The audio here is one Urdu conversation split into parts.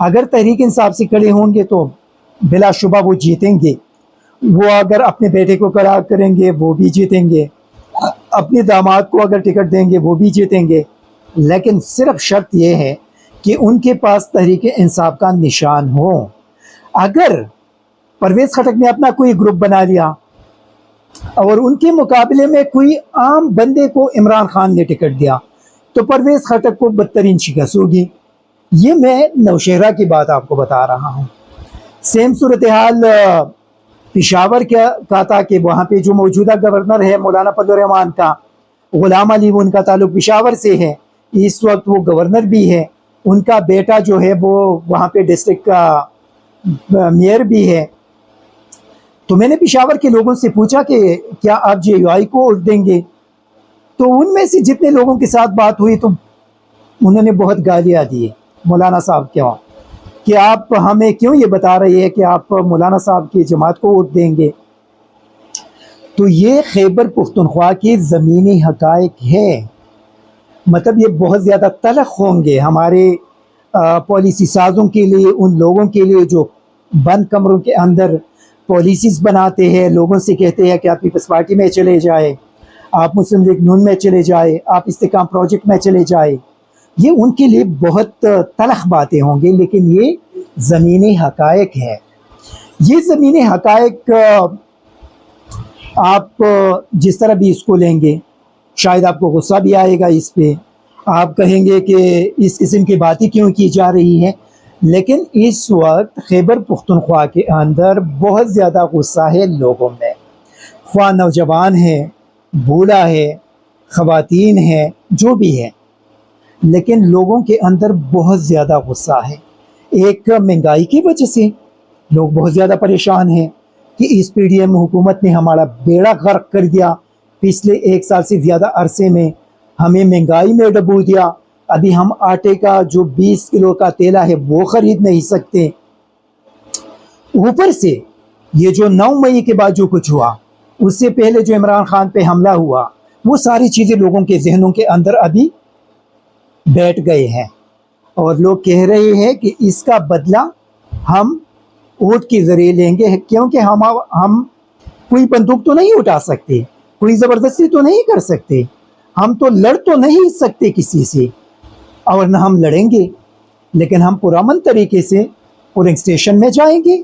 اگر تحریک انصاف سے کھڑے ہوں گے تو بلا شبہ وہ جیتیں گے. وہ اگر اپنے بیٹے کو کھڑا کریں گے وہ بھی جیتیں گے, اپنے داماد کو اگر ٹکٹ دیں گے وہ بھی جیتیں گے. لیکن صرف شرط یہ ہے کہ ان کے پاس تحریک انصاف کا نشان ہو. اگر پرویز خٹک نے اپنا کوئی گروپ بنا لیا اور ان کے مقابلے میں کوئی عام بندے کو عمران خان نے ٹکٹ دیا تو پرویز خٹک کو بدترین شکست ہوگی. یہ میں نوشہرہ کی بات آپ کو بتا رہا ہوں. سیم صورتحال پشاور کا تھا کہ وہاں پہ جو موجودہ گورنر ہے مولانا فضل الرحمان کا, غلام علی, وہ ان کا تعلق پشاور سے ہے, اس وقت وہ گورنر بھی ہے. ان کا بیٹا جو ہے وہ وہاں پہ ڈسٹرکٹ کا میئر بھی ہے. تو میں نے پشاور کے لوگوں سے پوچھا کہ کیا آپ جے یو آئی کو ووٹ دیں گے؟ تو ان میں سے جتنے لوگوں کے ساتھ بات ہوئی تو انہوں نے بہت گالیاں دی مولانا صاحب کے وہاں کہ آپ ہمیں کیوں یہ بتا رہے ہیں کہ آپ مولانا صاحب کی جماعت کو ووٹ دیں گے. تو یہ خیبر پختونخوا کے زمینی حقائق ہے. مطلب یہ بہت زیادہ تلخ ہوں گے ہمارے پالیسی سازوں کے لیے, ان لوگوں کے لیے جو بند کمروں کے اندر پالیسیز بناتے ہیں, لوگوں سے کہتے ہیں کہ آپ پیپلز پارٹی میں چلے جائے, آپ مسلم لیگ نون میں چلے جائے, آپ استحکام پروجیکٹ میں چلے جائے. یہ ان کے لیے بہت تلخ باتیں ہوں گی, لیکن یہ زمینی حقائق ہے. یہ زمینی حقائق آپ جس طرح بھی اس کو لیں گے, شاید آپ کو غصہ بھی آئے گا اس پہ, آپ کہیں گے کہ اس قسم کی باتیں کیوں کی جا رہی ہیں, لیکن اس وقت خیبر پختونخوا کے اندر بہت زیادہ غصہ ہے لوگوں میں. خواہ نوجوان ہے, بوڑھا ہے, خواتین ہیں, جو بھی ہے, لیکن لوگوں کے اندر بہت زیادہ غصہ ہے. ایک مہنگائی کی وجہ سے لوگ بہت زیادہ پریشان ہیں کہ اس پی ڈی ایم حکومت نے ہمارا بیڑا غرق کر دیا. پچھلے 1 سال سے زیادہ عرصے میں ہمیں مہنگائی میں ڈبو دیا. ابھی ہم آٹے کا جو 20 کلو کا تیلا ہے وہ خرید نہیں سکتے. اوپر سے یہ جو 9 مئی کے بعد جو کچھ ہوا, اس سے پہلے جو عمران خان پہ حملہ ہوا, وہ ساری چیزیں لوگوں کے ذہنوں کے اندر ابھی بیٹھ گئے ہیں, اور لوگ کہہ رہے ہیں کہ اس کا بدلہ ہم ووٹ کے ذریعے لیں گے, کیونکہ ہم کوئی بندوق تو نہیں اٹھا سکتے, کوئی زبردستی تو نہیں کر سکتے, ہم تو لڑ تو نہیں سکتے کسی سے, اور نہ ہم لڑیں گے. لیکن ہم پرامن طریقے سے پولنگ اسٹیشن میں جائیں گے,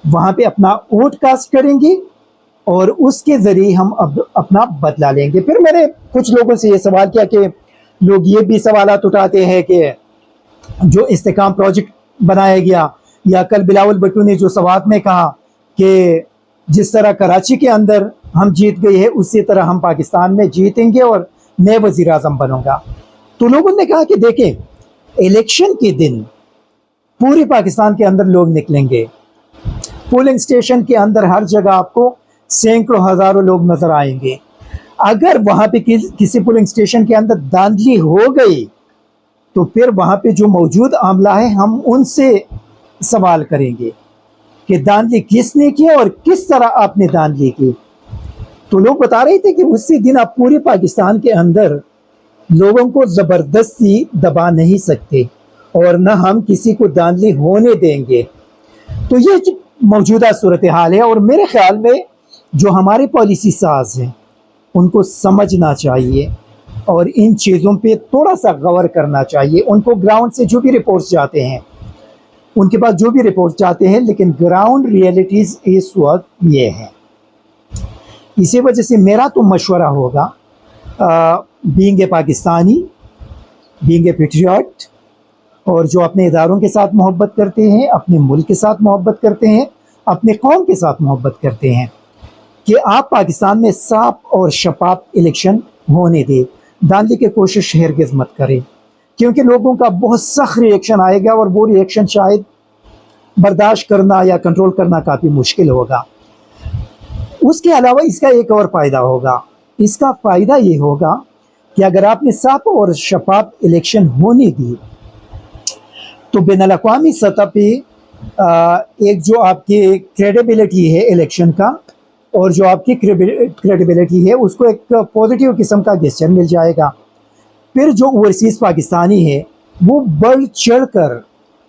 وہاں پہ اپنا ووٹ کاسٹ کریں گے, اور اس کے ذریعے ہم اب اپنا بدلہ لیں گے. پھر میں نے کچھ لوگوں سے یہ سوال کیا کہ لوگ یہ بھی سوالات اٹھاتے ہیں کہ جو استحکام پروجیکٹ بنایا گیا, یا کل بلاول بھٹو نے جو سوات میں کہا کہ جس طرح کراچی کے اندر ہم جیت گئے ہیں اسی طرح ہم پاکستان میں جیتیں گے اور میں وزیر اعظم بنوں گا. تو لوگوں نے کہا کہ دیکھیں, الیکشن کے دن پورے پاکستان کے اندر لوگ نکلیں گے, پولنگ اسٹیشن کے اندر ہر جگہ آپ کو سینکڑوں ہزاروں لوگ نظر آئیں گے. اگر وہاں پہ کسی پولنگ اسٹیشن کے اندر دھاندلی ہو گئی تو پھر وہاں پہ جو موجود عملہ ہے ہم ان سے سوال کریں گے کہ دھاندلی کس نے کی اور کس طرح آپ نے دھاندلی کی. تو لوگ بتا رہے تھے کہ اسی دن آپ پورے پاکستان کے اندر لوگوں کو زبردستی دبا نہیں سکتے, اور نہ ہم کسی کو دھاندلی ہونے دیں گے. تو یہ موجودہ صورتحال ہے, اور میرے خیال میں جو ہمارے پالیسی ساز ہیں ان کو سمجھنا چاہیے اور ان چیزوں پہ تھوڑا سا غور کرنا چاہیے. ان کو گراؤنڈ سے جو بھی رپورٹس جاتے ہیں, ان کے پاس جو بھی رپورٹس جاتے ہیں, لیکن گراؤنڈ ریئلٹیز اس وقت یہ ہے. اسی وجہ سے میرا تو مشورہ ہوگا, being a Pakistani, being a Patriot, اور جو اپنے اداروں کے ساتھ محبت کرتے ہیں, اپنے ملک کے ساتھ محبت کرتے ہیں, اپنے قوم کے ساتھ محبت کرتے ہیں, کہ آپ پاکستان میں صاف اور شفاف الیکشن ہونے دیں. دھاندلی کی کوشش ہرگز مت کریں, کیونکہ لوگوں کا بہت سخت ری ایکشن آئے گا, اور وہ ری ایکشن شاید برداشت کرنا یا کنٹرول کرنا کافی مشکل ہوگا. اس کے علاوہ اس کا ایک اور فائدہ ہوگا. اس کا فائدہ یہ ہوگا کہ اگر آپ نے صاف اور شفاف الیکشن ہونے دی تو بین الاقوامی سطح پہ ایک جو آپ کی کریڈیبلٹی ہے الیکشن کا, اور جو آپ کی کریڈیبلٹی ہے اس کو ایک پازیٹیو قسم کا گیسچر مل جائے گا. پھر جو اوورسیز پاکستانی ہے وہ بڑھ چڑھ کر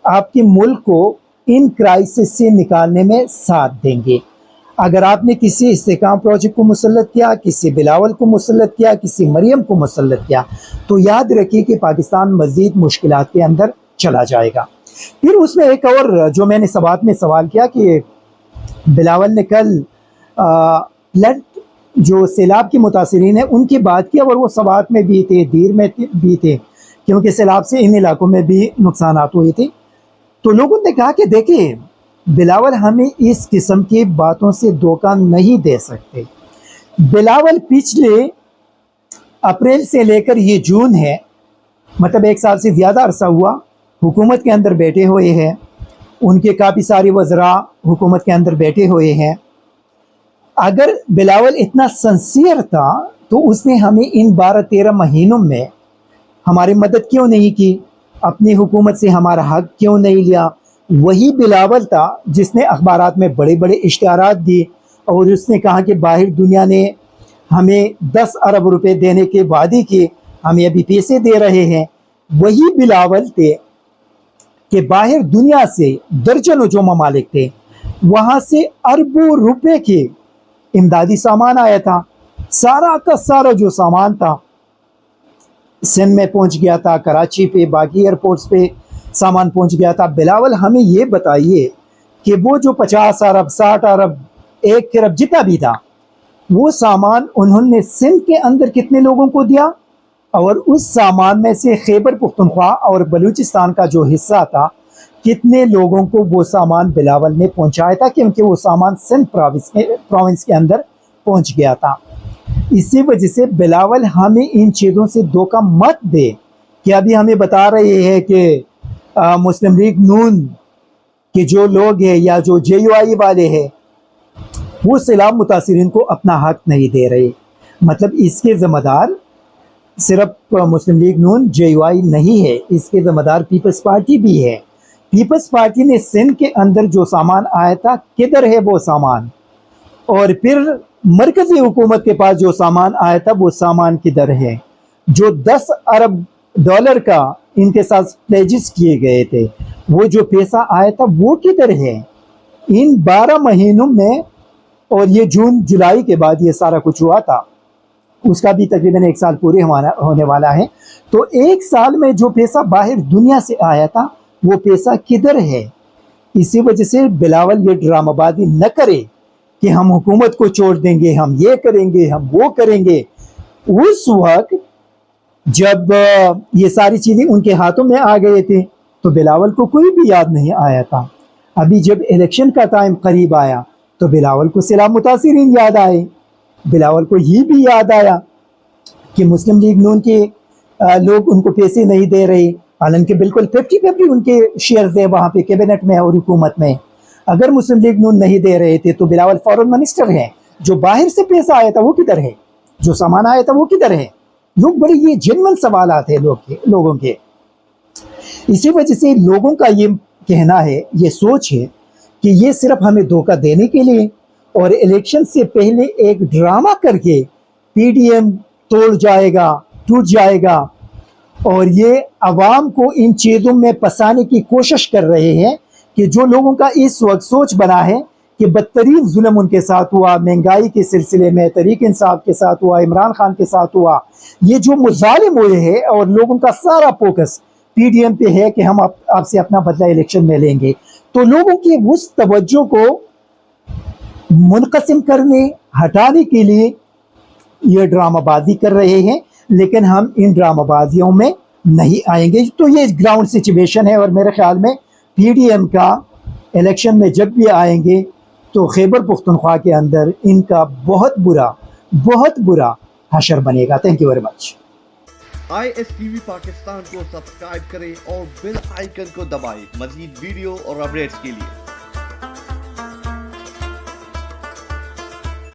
آپ کے ملک کو ان کرائسس سے نکالنے میں ساتھ دیں گے۔ اگر آپ نے کسی استحکام پروجیکٹ کو مسلط کیا، کسی بلاول کو مسلط کیا، کسی مریم کو مسلط کیا، تو یاد رکھیے کہ پاکستان مزید مشکلات کے اندر چلا جائے گا۔ پھر اس میں ایک اور جو میں نے سبات میں سوال کیا کہ بلاول نے کل فلڈ جو سیلاب کے متاثرین ہیں ان کی بات کی، اور وہ سبات میں بھی تھے، دیر میں بھی تھے، کیونکہ سیلاب سے ان علاقوں میں بھی نقصانات ہوئے تھے۔ تو لوگوں نے کہا کہ دیکھیں بلاول ہمیں اس قسم کی باتوں سے دھوکہ نہیں دے سکتے۔ بلاول پچھلے اپریل سے لے کر یہ جون ہے، مطلب 1 سال سے زیادہ عرصہ ہوا حکومت کے اندر بیٹھے ہوئے ہیں، ان کے کافی سارے وزراء حکومت کے اندر بیٹھے ہوئے ہیں۔ اگر بلاول اتنا سنسیئر تھا تو اس نے ہمیں ان 12-13 مہینوں میں ہماری مدد کیوں نہیں کی؟ اپنی حکومت سے ہمارا حق کیوں نہیں لیا؟ وہی بلاول تھا جس نے اخبارات میں بڑے بڑے اشتہارات دی اور اس نے کہا کہ باہر دنیا نے ہمیں 10 ارب روپے دینے کے وعدے کیے، ہمیں ابھی پیسے دے رہے ہیں۔ وہی بلاول تھے کہ باہر دنیا سے درجنوں جو ممالک تھے وہاں سے اربوں روپے کے امدادی سامان آیا تھا۔ سارا کا سارا جو سامان تھا سندھ میں پہنچ گیا تھا، کراچی پہ، باقی ایئرپورٹس پہ سامان پہنچ گیا تھا۔ بلاول ہمیں یہ بتائیے کہ وہ جو 50 ارب 60 ارب 1 ارب جتنا بھی تھا وہ سامان انہوں نے سندھ کے اندر کتنے لوگوں کو دیا، اور اس سامان میں سے خیبر پختونخوا اور بلوچستان کا جو حصہ تھا کتنے لوگوں کو وہ سامان بلاول نے پہنچایا تھا، کیونکہ وہ سامان سندھ پروونس کے اندر پہنچ گیا تھا۔ اسی وجہ سے بلاول ہمیں ان چیزوں سے دھوکہ مت دے کہ ابھی ہمیں بتا رہے ہیں کہ مسلم لیگ نون کے جو لوگ ہیں یا جو JUI والے ہیں وہ سیلاب متاثرین کو اپنا حق نہیں دے رہے۔ مطلب اس کے ذمہ دار صرف مسلم لیگ نون JUI نہیں ہے، اس کے ذمہ دار پیپلز پارٹی بھی ہے۔ پیپلز پارٹی نے سندھ کے اندر جو سامان آیا تھا کدھر ہے وہ سامان، اور پھر مرکزی حکومت کے پاس جو سامان آیا تھا وہ سامان کدھر ہے؟ جو 10 ارب ڈالر کا ان کے ساتھ پلیجز کیے گئے تھے وہ جو پیسہ آیا تھا وہ کدھر ہے؟ ان 12 مہینوں میں، اور یہ جون جولائی کے بعد یہ سارا کچھ ہوا تھا، اس کا بھی تقریباً 1 سال پورے ہونے والا ہے۔ تو 1 سال میں جو پیسہ باہر دنیا سے آیا تھا وہ پیسہ کدھر ہے؟ اسی وجہ سے بلاول یہ ڈرامہ بازی نہ کرے کہ ہم حکومت کو چھوڑ دیں گے، ہم یہ کریں گے، ہم وہ کریں گے۔ اس وقت جب یہ ساری چیزیں ان کے ہاتھوں میں آ گئے تھے تو بلاول کو کوئی بھی یاد نہیں آیا تھا۔ ابھی جب الیکشن کا ٹائم قریب آیا تو بلاول کو سیلاب متاثرین یاد آئے، بلاول کو یہ بھی یاد آیا کہ مسلم لیگ نون کے لوگ ان کو پیسے نہیں دے رہے، حالانکہ بالکل 50-50 ان کے شیئرز ہیں وہاں پہ کیبنٹ میں اور حکومت میں۔ اگر مسلم لیگ نون نہیں دے رہے تھے تو بلاول فورن منسٹر ہیں۔ جو باہر سے پیسہ آیا تھا وہ کدھر ہے؟ جو سامان آیا تھا وہ کدھر ہے؟ لوگ بڑے یہ جنون سوالات ہیں لوگوں کے۔ اسی وجہ سے لوگوں کا یہ کہنا ہے، یہ سوچ ہے کہ یہ صرف ہمیں دھوکہ دینے کے لیے اور الیکشن سے پہلے ایک ڈرامہ کر کے PDM توڑ جائے گا، ٹوٹ جائے گا، اور یہ عوام کو ان چیزوں میں پھنسانے کی کوشش کر رہے ہیں کہ جو لوگوں کا اس وقت سوچ بنا ہے کہ بدترین ظلم ان کے ساتھ ہوا، مہنگائی کے سلسلے میں تحریک انصاف کے ساتھ ہوا، عمران خان کے ساتھ ہوا، یہ جو مظالم ہوئے ہیں، اور لوگوں کا سارا فوکس PDM پہ ہے کہ ہم آپ سے اپنا بدلہ الیکشن میں لیں گے، تو لوگوں کی اس توجہ کو منقسم کرنے، ہٹانے کے لیے یہ ڈرامہ بازی کر رہے ہیں، لیکن ہم ان ڈرامہ بازیوں میں نہیں آئیں گے۔ تو یہ گراؤنڈ سچویشن ہے، اور میرے خیال میں PDM کا الیکشن میں جب بھی آئیں گے تو خیبر پختونخوا کے اندر ان کا بہت برا حشر بنے گا۔ Thank you very much. ISTV Pakistan کو سبسکرائب کریں اور بیل آئیکن کو دبائیں مزید ویڈیو اور اپڈیٹس کے لیے۔